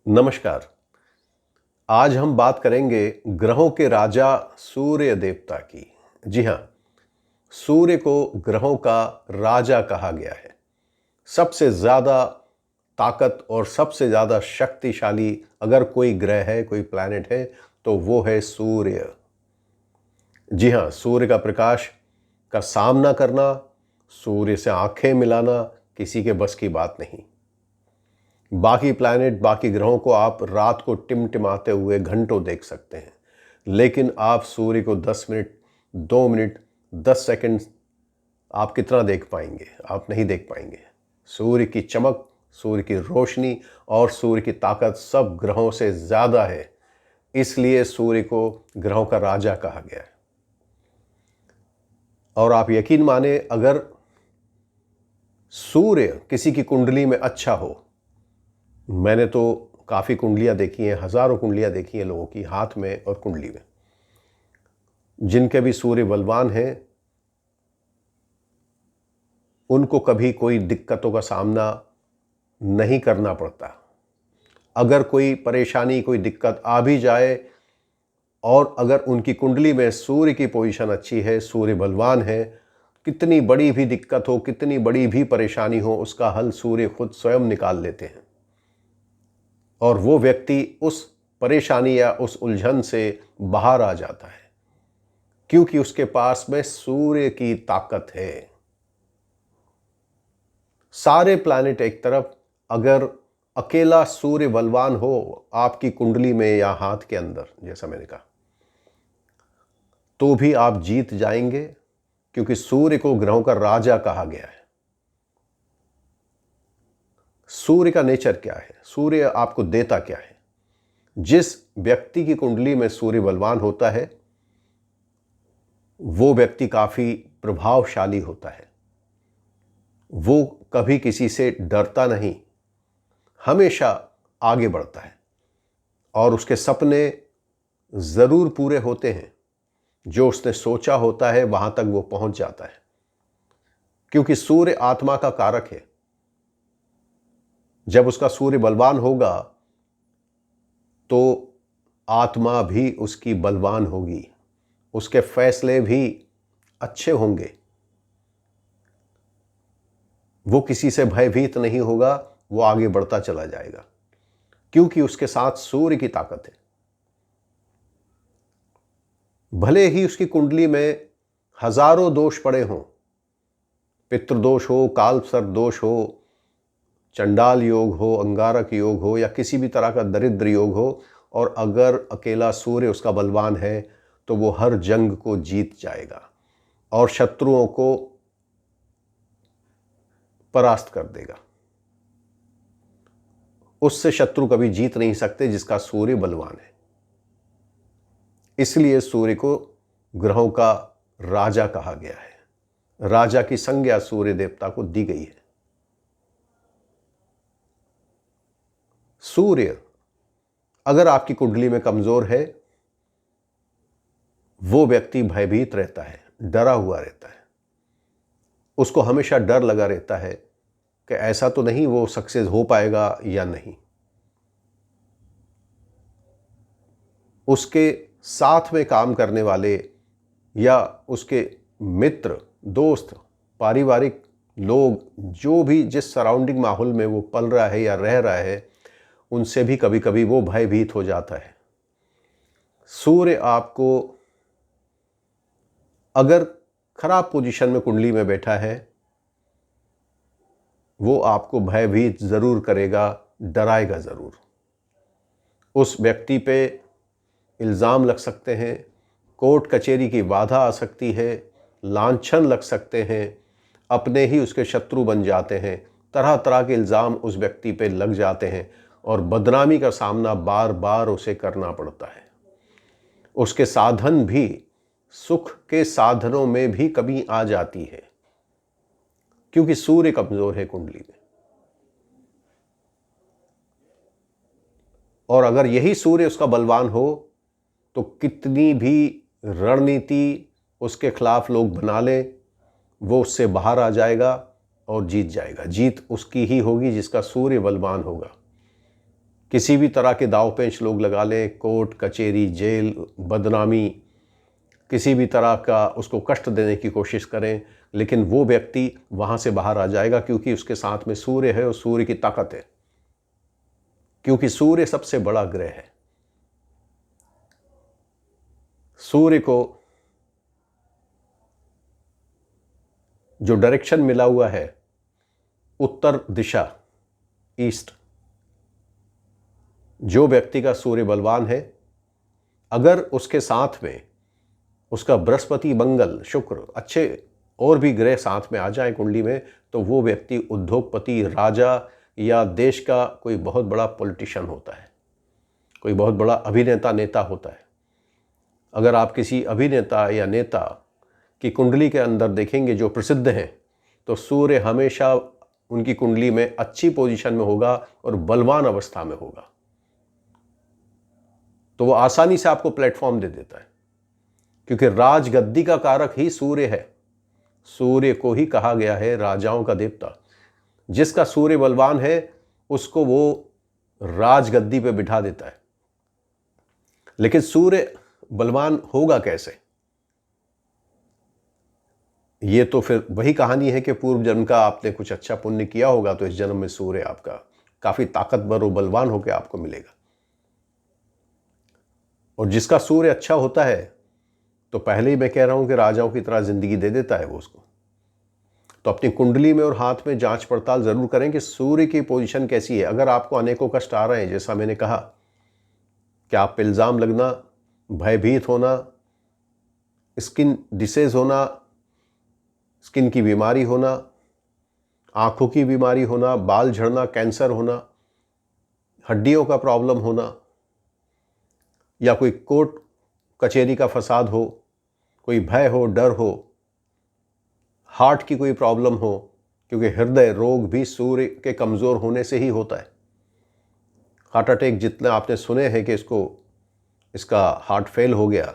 नमस्कार। आज हम बात करेंगे ग्रहों के राजा सूर्य देवता की। जी हाँ, सूर्य को ग्रहों का राजा कहा गया है। सबसे ज़्यादा ताकत और सबसे ज़्यादा शक्तिशाली अगर कोई ग्रह है, कोई प्लैनेट है, तो वो है सूर्य। जी हाँ, सूर्य का प्रकाश का सामना करना, सूर्य से आंखें मिलाना किसी के बस की बात नहीं। बाकी प्लैनेट, बाकी ग्रहों को आप रात को टिमटिमाते हुए घंटों देख सकते हैं, लेकिन आप सूर्य को 10 मिनट, 2 मिनट, 10 सेकंड आप कितना देख पाएंगे? आप नहीं देख पाएंगे। सूर्य की चमक, सूर्य की रोशनी और सूर्य की ताकत सब ग्रहों से ज़्यादा है। इसलिए सूर्य को ग्रहों का राजा कहा गया है। और आप यकीन माने, अगर सूर्य किसी की कुंडली में अच्छा हो, मैंने तो काफ़ी कुंडलियाँ देखी हैं, हज़ारों कुंडलियाँ देखी हैं लोगों की हाथ में और कुंडली में। जिनके भी सूर्य बलवान हैं, उनको कभी कोई दिक्कतों का सामना नहीं करना पड़ता। अगर कोई परेशानी, कोई दिक्कत आ भी जाए और अगर उनकी कुंडली में सूर्य की पोजीशन अच्छी है, सूर्य बलवान है, कितनी बड़ी भी दिक्कत हो, कितनी बड़ी भी परेशानी हो, उसका हल सूर्य खुद स्वयं निकाल लेते हैं और वो व्यक्ति उस परेशानी या उस उलझन से बाहर आ जाता है, क्योंकि उसके पास में सूर्य की ताकत है। सारे प्लैनेट एक तरफ, अगर अकेला सूर्य बलवान हो आपकी कुंडली में या हाथ के अंदर, जैसा मैंने कहा, तो भी आप जीत जाएंगे, क्योंकि सूर्य को ग्रहों का राजा कहा गया है। सूर्य का नेचर क्या है? सूर्य आपको देता क्या है? जिस व्यक्ति की कुंडली में सूर्य बलवान होता है, वो व्यक्ति काफी प्रभावशाली होता है। वो कभी किसी से डरता नहीं, हमेशा आगे बढ़ता है और उसके सपने जरूर पूरे होते हैं। जो उसने सोचा होता है वहां तक वो पहुंच जाता है, क्योंकि सूर्य आत्मा का कारक है। जब उसका सूर्य बलवान होगा तो आत्मा भी उसकी बलवान होगी, उसके फैसले भी अच्छे होंगे। वो किसी से भयभीत नहीं होगा, वो आगे बढ़ता चला जाएगा, क्योंकि उसके साथ सूर्य की ताकत है। भले ही उसकी कुंडली में हजारों दोष पड़े हों, पितृदोष हो, कालसर्प दोष हो, चंडाल योग हो, अंगारक योग हो या किसी भी तरह का दरिद्र योग हो, और अगर अकेला सूर्य उसका बलवान है तो वो हर जंग को जीत जाएगा और शत्रुओं को परास्त कर देगा। उससे शत्रु कभी जीत नहीं सकते जिसका सूर्य बलवान है। इसलिए सूर्य को ग्रहों का राजा कहा गया है। राजा की संज्ञा सूर्य देवता को दी गई है। सूर्य अगर आपकी कुंडली में कमजोर है, वो व्यक्ति भयभीत रहता है, डरा हुआ रहता है। उसको हमेशा डर लगा रहता है कि ऐसा तो नहीं वो सक्सेस हो पाएगा या नहीं। उसके साथ में काम करने वाले या उसके मित्र, दोस्त, पारिवारिक लोग, जो भी जिस सराउंडिंग माहौल में वो पल रहा है या रह रहा है, उनसे भी कभी कभी वो भयभीत हो जाता है। सूर्य आपको अगर खराब पोजीशन में कुंडली में बैठा है, वो आपको भयभीत जरूर करेगा, डराएगा जरूर। उस व्यक्ति पे इल्ज़ाम लग सकते हैं, कोर्ट कचहरी की बाधा आ सकती है, लांछन लग सकते हैं, अपने ही उसके शत्रु बन जाते हैं, तरह तरह के इल्ज़ाम उस व्यक्ति पे लग जाते हैं और बदनामी का सामना बार बार उसे करना पड़ता है। उसके साधन भी, सुख के साधनों में भी कमी आ जाती है, क्योंकि सूर्य कमजोर है कुंडली में। और अगर यही सूर्य उसका बलवान हो तो कितनी भी रणनीति उसके खिलाफ लोग बना ले, वो उससे बाहर आ जाएगा और जीत जाएगा। जीत उसकी ही होगी जिसका सूर्य बलवान होगा, किसी भी तरह के दाव पेंच लोग लगा लें, कोर्ट कचहरी जेल बदनामी, किसी भी तरह का उसको कष्ट देने की कोशिश करें, लेकिन वो व्यक्ति वहाँ से बाहर आ जाएगा, क्योंकि उसके साथ में सूर्य है और सूर्य की ताकत है, क्योंकि सूर्य सबसे बड़ा ग्रह है। सूर्य को जो डायरेक्शन मिला हुआ है उत्तर दिशा, ईस्ट, जो व्यक्ति का सूर्य बलवान है, अगर उसके साथ में उसका बृहस्पति मंगल शुक्र अच्छे और भी ग्रह साथ में आ जाए कुंडली में, तो वो व्यक्ति उद्योगपति, राजा या देश का कोई बहुत बड़ा पॉलिटिशियन होता है, कोई बहुत बड़ा अभिनेता नेता होता है। अगर आप किसी अभिनेता या नेता की कुंडली के अंदर देखेंगे जो प्रसिद्ध हैं, तो सूर्य हमेशा उनकी कुंडली में अच्छी पोजीशन में होगा और बलवान अवस्था में होगा, तो वो आसानी से आपको प्लेटफॉर्म दे देता है, क्योंकि राजगद्दी का कारक ही सूर्य है। सूर्य को ही कहा गया है राजाओं का देवता। जिसका सूर्य बलवान है उसको वो राजगद्दी पे बिठा देता है। लेकिन सूर्य बलवान होगा कैसे? ये तो फिर वही कहानी है कि पूर्व जन्म का आपने कुछ अच्छा पुण्य किया होगा, तो इस जन्म में सूर्य आपका काफी ताकतवर और बलवान होकर आपको मिलेगा। और जिसका सूर्य अच्छा होता है, तो पहले ही मैं कह रहा हूं कि राजाओं की तरह जिंदगी दे देता है वो उसको। तो अपनी कुंडली में और हाथ में जांच पड़ताल जरूर करें कि सूर्य की पोजीशन कैसी है। अगर आपको अनेकों कष्ट आ रहे हैं, जैसा मैंने कहा कि आप पे इल्जाम लगना, भयभीत होना, स्किन डिसीज होना, स्किन की बीमारी होना, आंखों की बीमारी होना, बाल झड़ना, कैंसर होना, हड्डियों का प्रॉब्लम होना, या कोई कोर्ट कचहरी का फसाद हो, कोई भय हो, डर हो, हार्ट की कोई प्रॉब्लम हो, क्योंकि हृदय रोग भी सूर्य के कमज़ोर होने से ही होता है। हार्ट अटैक जितने आपने सुने हैं कि इसका हार्ट फेल हो गया,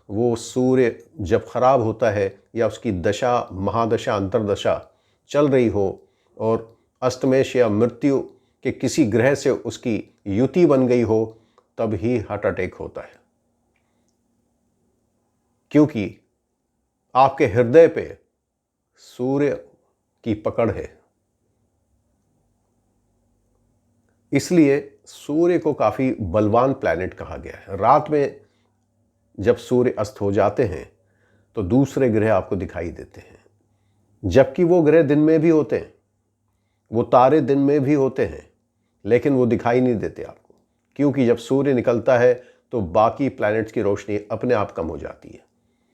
वो सूर्य जब खराब होता है या उसकी दशा, महादशा, अंतरदशा चल रही हो और अस्तमेश या मृत्यु के किसी ग्रह से उसकी युति बन गई हो, तब ही हार्ट अटैक होता है, क्योंकि आपके हृदय पे सूर्य की पकड़ है। इसलिए सूर्य को काफी बलवान प्लैनेट कहा गया है। रात में जब सूर्य अस्त हो जाते हैं तो दूसरे ग्रह आपको दिखाई देते हैं, जबकि वो ग्रह दिन में भी होते हैं, वो तारे दिन में भी होते हैं, लेकिन वो दिखाई नहीं देते आपको, क्योंकि जब सूर्य निकलता है तो बाकी प्लैनेट्स की रोशनी अपने आप कम हो जाती है।